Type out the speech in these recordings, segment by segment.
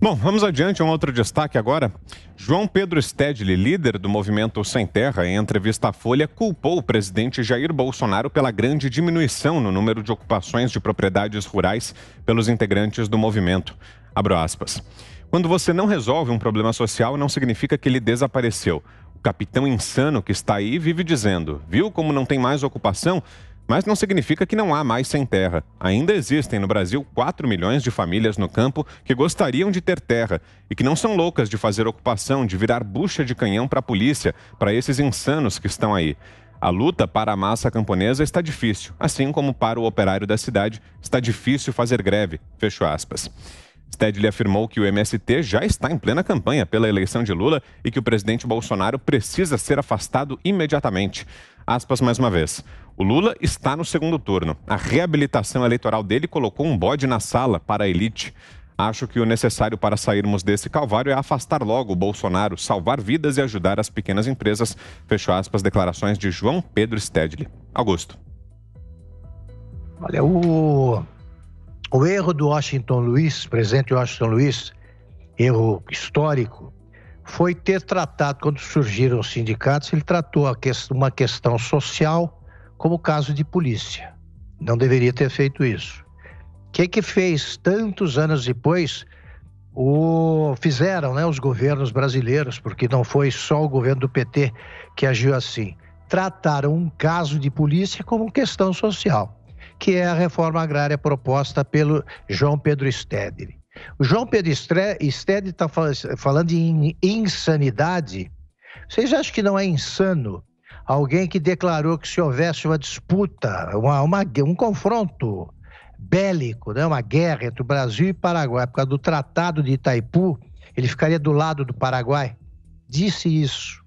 Bom, vamos adiante. Um outro destaque agora. João Pedro Stedley, líder do movimento Sem Terra, em entrevista à Folha, culpou o presidente Jair Bolsonaro pela grande diminuição no número de ocupações de propriedades rurais pelos integrantes do movimento. Abro aspas. Quando você não resolve um problema social, não significa que ele desapareceu. O capitão insano que está aí vive dizendo, viu como não tem mais ocupação? Mas não significa que não há mais sem terra. Ainda existem no Brasil 4 milhões de famílias no campo que gostariam de ter terra e que não são loucas de fazer ocupação, de virar bucha de canhão para a polícia, para esses insanos que estão aí. A luta para a massa camponesa está difícil, assim como para o operário da cidade está difícil fazer greve. Fecho aspas. Stedley afirmou que o MST já está em plena campanha pela eleição de Lula e que o presidente Bolsonaro precisa ser afastado imediatamente. Aspas mais uma vez. O Lula está no segundo turno. A reabilitação eleitoral dele colocou um bode na sala para a elite. Acho que o necessário para sairmos desse calvário é afastar logo o Bolsonaro, salvar vidas e ajudar as pequenas empresas. Fecho aspas, declarações de João Pedro Stedley. Augusto. Olha, o erro do Washington Luiz, presidente Washington Luiz, erro histórico, foi ter tratado, quando surgiram os sindicatos, ele tratou uma questão social como caso de polícia. Não deveria ter feito isso. O que fez tantos anos depois? Fizeram, né, os governos brasileiros, porque não foi só o governo do PT que agiu assim. Trataram um caso de polícia como questão social, que é a reforma agrária proposta pelo João Pedro Stedley. O João Pedro Stedley está falando em insanidade. Vocês acham que não é insano alguém que declarou que se houvesse uma disputa, um confronto bélico, né, uma guerra entre o Brasil e o Paraguai, por causa do Tratado de Itaipu, ele ficaria do lado do Paraguai? Disse isso.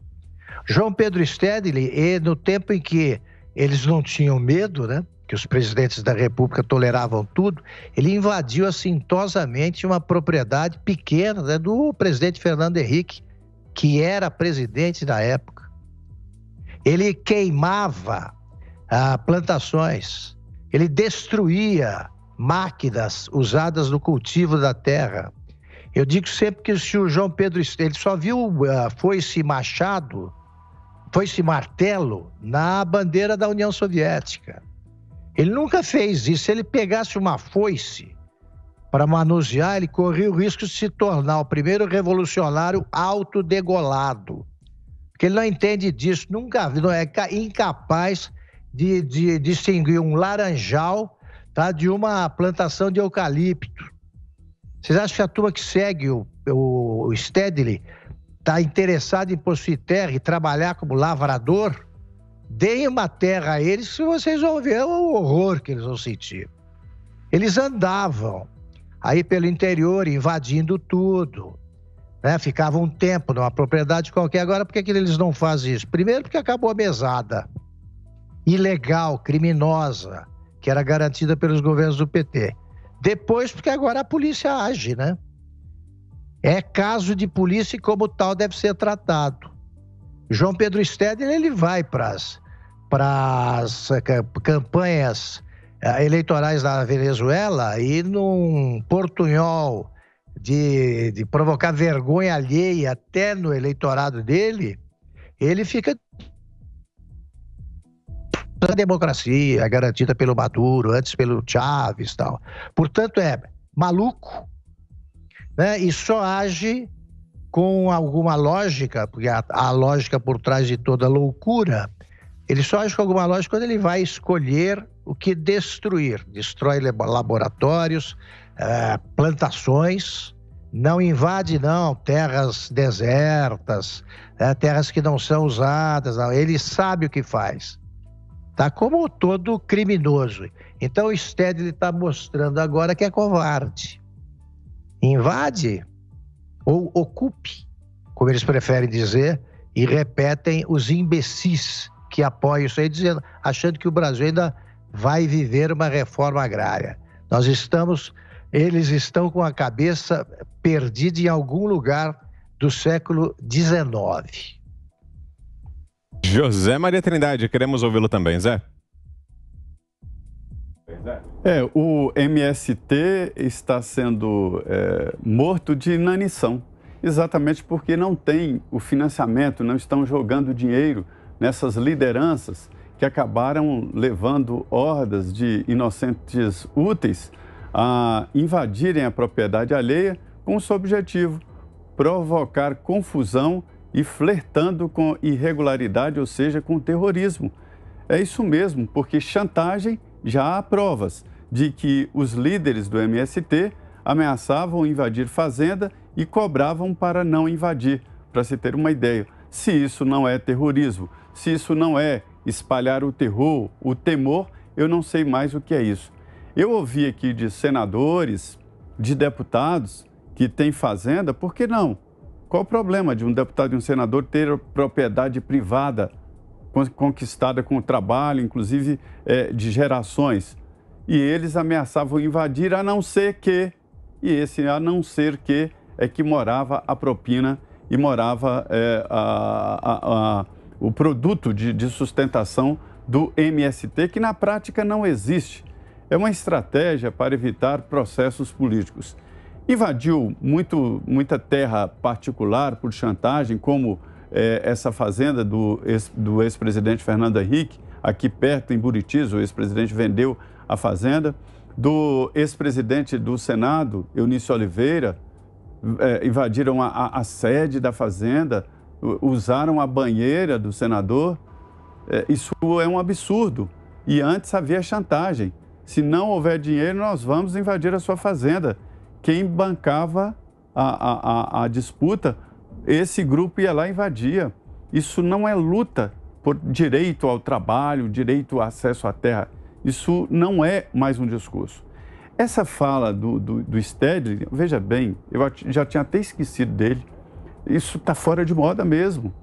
João Pedro Stedley, no tempo em que eles não tinham medo, né, que os presidentes da República toleravam tudo, ele invadiu assintosamente uma propriedade pequena, né, do presidente Fernando Henrique, que era presidente da época. Ele queimava plantações, ele destruía máquinas usadas no cultivo da terra. Eu digo sempre que se o João Pedro ele só viu foice e machado, foice e martelo na bandeira da União Soviética. Ele nunca fez isso. Se ele pegasse uma foice para manusear, ele corria o risco de se tornar o primeiro revolucionário autodegolado. Porque ele não entende disso, nunca viu, é incapaz de distinguir um laranjal, tá, de uma plantação de eucalipto. Vocês acham que a turma que segue o Stedley está interessada em possuir terra e trabalhar como lavrador? Deem uma terra a eles que vocês vão ver o horror que eles vão sentir. Eles andavam aí pelo interior, invadindo tudo, né? Ficavam um tempo numa propriedade qualquer. Agora, por que eles não fazem isso? Primeiro, porque acabou a mesada ilegal, criminosa, que era garantida pelos governos do PT. Depois, porque agora a polícia age, né? É caso de polícia e como tal deve ser tratado. João Pedro Stedley, ele vai para as campanhas eleitorais da Venezuela e num portunhol de provocar vergonha alheia até no eleitorado dele, ele fica... A democracia garantida pelo Maduro, antes pelo Chávez e tal. Portanto, é maluco, né? E só age com alguma lógica, porque a lógica por trás de toda loucura, ele só age com alguma lógica quando ele vai escolher o que destruir. Destrói laboratórios, plantações, não invade, não, terras desertas, terras que não são usadas, não. Ele sabe o que faz. Tá como todo criminoso. Então o Stedley está mostrando agora que é covarde. Invade ou ocupe, como eles preferem dizer, e repetem os imbecis que apoiam isso aí, dizendo, achando que o Brasil ainda vai viver uma reforma agrária. Eles estão com a cabeça perdida em algum lugar do século XIX. José Maria Trindade, queremos ouvi-lo também, Zé. O MST está sendo morto de inanição, exatamente porque não tem o financiamento, não estão jogando dinheiro nessas lideranças que acabaram levando hordas de inocentes úteis a invadirem a propriedade alheia com o seu objetivo, provocar confusão e flertando com irregularidade, ou seja, com terrorismo. É isso mesmo, porque chantagem já há provas de que os líderes do MST ameaçavam invadir fazenda e cobravam para não invadir, para se ter uma ideia. Se isso não é terrorismo, se isso não é espalhar o terror, o temor, eu não sei mais o que é isso. Eu ouvi aqui de senadores, de deputados que têm fazenda, por que não? Qual o problema de um deputado e um senador ter propriedade privada conquistada com o trabalho, inclusive de gerações? E eles ameaçavam invadir, a não ser que, e esse a não ser que é que morava a propina e morava o produto de sustentação do MST, que na prática não existe. É uma estratégia para evitar processos políticos. Invadiu muita terra particular por chantagem, como essa fazenda do ex-presidente Fernando Henrique, aqui perto em Buritis, o ex-presidente vendeu a fazenda, do ex-presidente do Senado, Eunício Oliveira, invadiram a sede da fazenda, usaram a banheira do senador. Isso é um absurdo. E antes havia chantagem. Se não houver dinheiro, nós vamos invadir a sua fazenda. Quem bancava a disputa, esse grupo ia lá e invadia. Isso não é luta por direito ao trabalho, direito ao acesso à terra. Isso não é mais um discurso. Essa fala do Stedley, veja bem, eu já tinha até esquecido dele. Isso está fora de moda mesmo.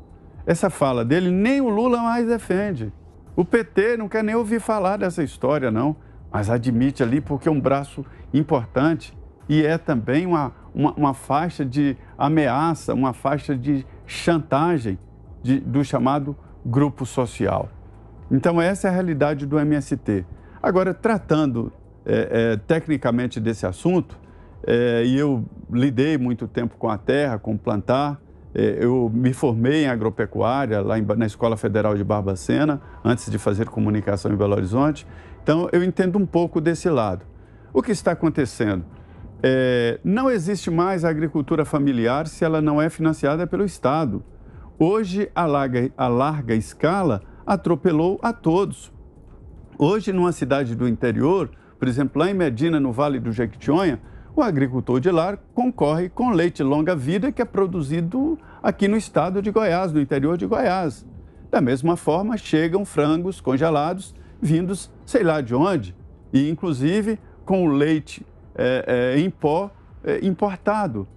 Essa fala dele, nem o Lula mais defende. O PT não quer nem ouvir falar dessa história, não. Mas admite ali porque é um braço importante e é também uma faixa de ameaça, uma faixa de chantagem do chamado grupo social. Então, essa é a realidade do MST. Agora, tratando tecnicamente desse assunto, e eu lidei muito tempo com a terra, com plantar, eu me formei em agropecuária lá na Escola Federal de Barbacena, antes de fazer comunicação em Belo Horizonte. Então, eu entendo um pouco desse lado. O que está acontecendo? Não existe mais agricultura familiar se ela não é financiada pelo Estado. Hoje, a larga escala atropelou a todos. Hoje, numa cidade do interior, por exemplo, lá em Medina, no Vale do Jequitinhonha, o agricultor de lá concorre com leite longa-vida que é produzido aqui no estado de Goiás, no interior de Goiás. Da mesma forma, chegam frangos congelados, vindos sei lá de onde, e inclusive com o leite em pó importado.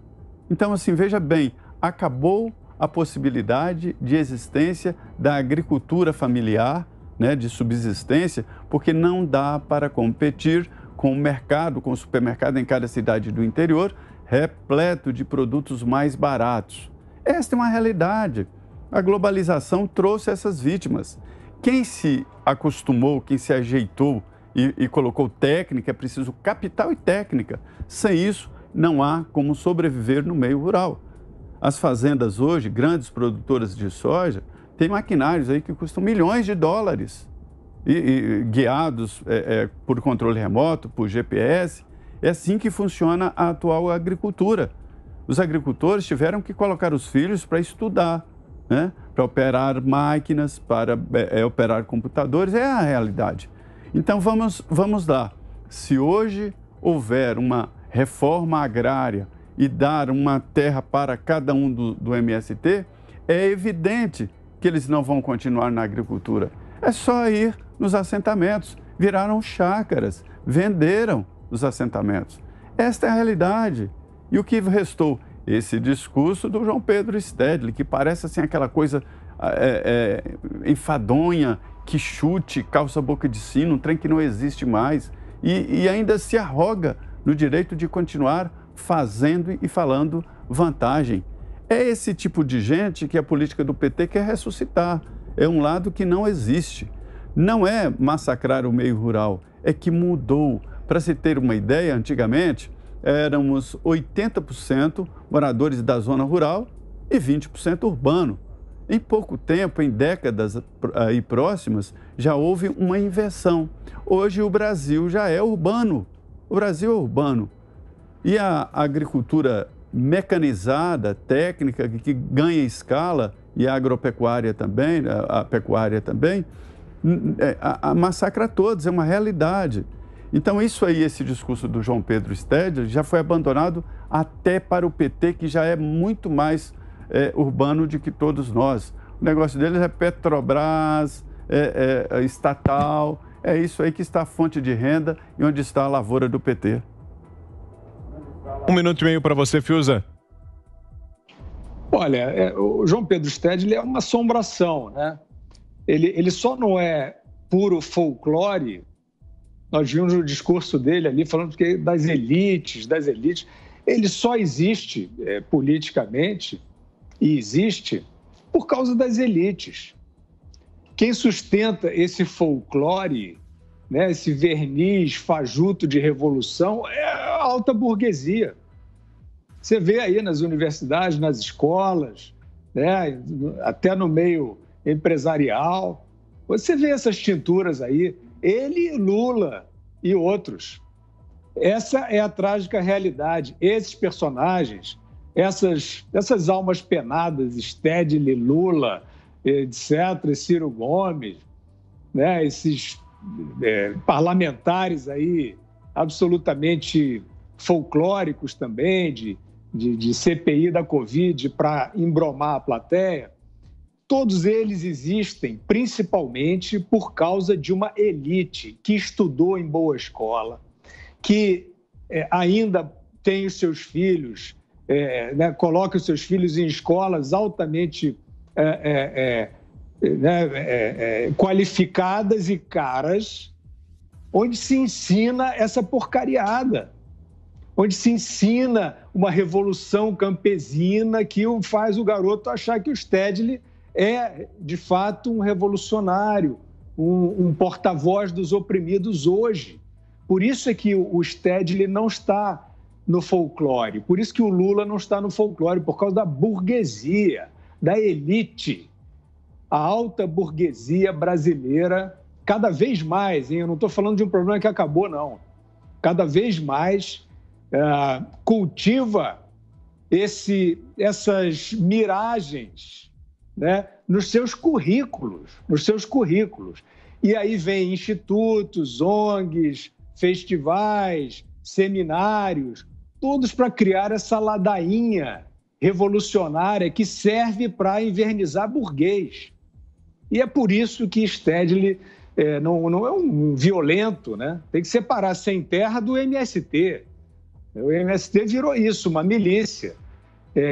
Então, assim, veja bem, acabou a possibilidade de existência da agricultura familiar, né, de subsistência, porque não dá para competir com o mercado, com o supermercado em cada cidade do interior, repleto de produtos mais baratos. Esta é uma realidade. A globalização trouxe essas vítimas. Quem se acostumou, quem se ajeitou e colocou técnica, é preciso capital e técnica. Sem isso, não há como sobreviver no meio rural. As fazendas hoje, grandes produtoras de soja, têm maquinários aí que custam milhões de dólares, e guiados por controle remoto, por GPS. É assim que funciona a atual agricultura. Os agricultores tiveram que colocar os filhos para estudar, né? Para operar máquinas, para operar computadores, é a realidade. Então vamos lá. Se hoje houver uma reforma agrária e dar uma terra para cada um do MST, é evidente que eles não vão continuar na agricultura. É só ir nos assentamentos. Viraram chácaras, venderam os assentamentos. Esta é a realidade. E o que restou? Esse discurso do João Pedro Stedley, que parece assim aquela coisa enfadonha, que chute, calça boca de sino, um trem que não existe mais. E ainda se arroga no direito de continuar fazendo e falando vantagem. É esse tipo de gente que a política do PT quer ressuscitar. É um lado que não existe. Não é massacrar o meio rural, é que mudou. Para se ter uma ideia, antigamente éramos 80% moradores da zona rural e 20% urbano. Em pouco tempo, em décadas aí próximas, já houve uma inversão. Hoje o Brasil já é urbano. O Brasil é urbano. E a agricultura mecanizada, técnica, que ganha escala, e a agropecuária também, a pecuária também, massacra todos, é uma realidade. Então, isso aí, esse discurso do João Pedro Stedley, já foi abandonado até para o PT, que já é muito mais urbano do que todos nós. O negócio deles é Petrobras, estatal, é isso aí que está a fonte de renda e onde está a lavoura do PT. 1 minuto e meio para você, Fiuza. Olha, o João Pedro Stedley é uma assombração, né? Ele só não é puro folclore. Nós vimos o discurso dele ali falando das elites. Ele só existe politicamente e existe por causa das elites. Quem sustenta esse folclore, né, esse verniz fajuto de revolução, é a alta burguesia. Você vê aí nas universidades, nas escolas, né, até no meio empresarial, você vê essas tinturas aí, ele, Lula e outros. Essa é a trágica realidade. Esses personagens, essas almas penadas, Stedley, Lula, etc., Ciro Gomes, né, esses parlamentares aí absolutamente folclóricos também, de CPI da Covid para embromar a plateia, todos eles existem principalmente por causa de uma elite que estudou em boa escola, que ainda tem os seus filhos, né, coloca os seus filhos em escolas altamente qualificadas e caras, onde se ensina essa porcariada, onde se ensina uma revolução campesina que faz o garoto achar que o Stedley é, de fato, um revolucionário, um porta-voz dos oprimidos hoje. Por isso é que o Stedley não está no folclore, por isso que o Lula não está no folclore, por causa da burguesia, da elite. A alta burguesia brasileira, cada vez mais, hein? Eu não estou falando de um problema que acabou, não. Cada vez mais cultiva essas miragens, né, nos seus currículos. E aí vem institutos, ONGs, festivais, seminários, todos para criar essa ladainha revolucionária que serve para invernizar burguês. E é por isso que Stedley não é um violento, né? Tem que separar a Sem Terra do MST. O MST virou isso, uma milícia,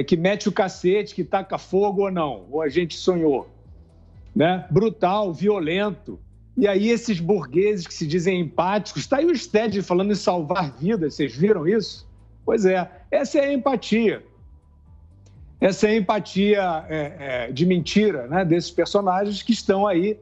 que mete o cacete, que taca fogo ou não, ou a gente sonhou, né? Brutal, violento. E aí esses burgueses que se dizem empáticos, está aí o Stedley falando em salvar vidas, vocês viram isso? Pois é, essa é a empatia. Essa é a empatia de mentira, né, desses personagens que estão aí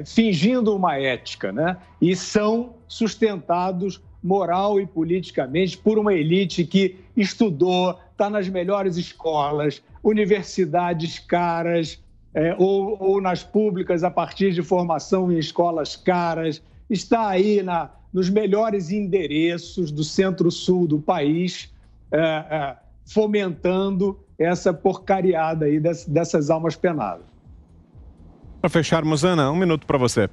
fingindo uma ética, né, e são sustentados moral e politicamente por uma elite que estudou, está nas melhores escolas, universidades caras, ou nas públicas a partir de formação em escolas caras, está aí nos melhores endereços do centro-sul do país, fomentando essa porcariada aí dessas almas penadas. Para fecharmos, Ana, 1 minuto para você.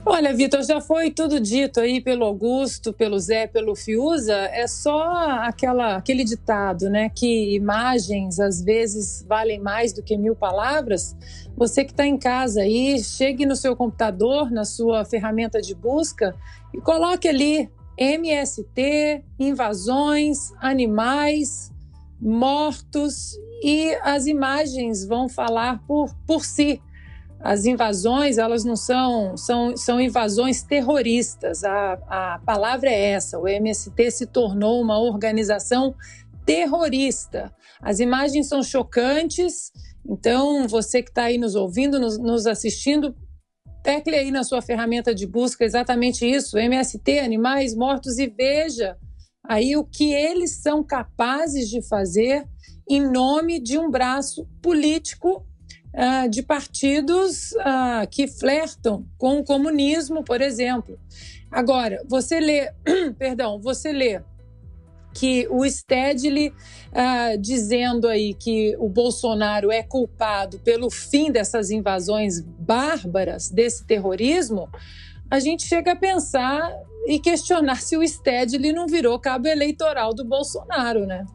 Olha, Vitor, já foi tudo dito aí pelo Augusto, pelo Zé, pelo Fiuza. É só aquele ditado, né? Que imagens às vezes valem mais do que 1000 palavras. Você que está em casa aí, chegue no seu computador, na sua ferramenta de busca e coloque ali MST, invasões, animais, mortos, e as imagens vão falar por si. As invasões, elas não são invasões terroristas, a palavra é essa, o MST se tornou uma organização terrorista. As imagens são chocantes, então você que está aí nos ouvindo, nos assistindo, tecle aí na sua ferramenta de busca exatamente isso, MST, animais mortos, e veja aí o que eles são capazes de fazer em nome de um braço político de partidos que flertam com o comunismo, por exemplo. Agora, você lê que o Stedley dizendo aí que o Bolsonaro é culpado pelo fim dessas invasões bárbaras, desse terrorismo, a gente chega a pensar e questionar se o Stedley não virou cabo eleitoral do Bolsonaro, né?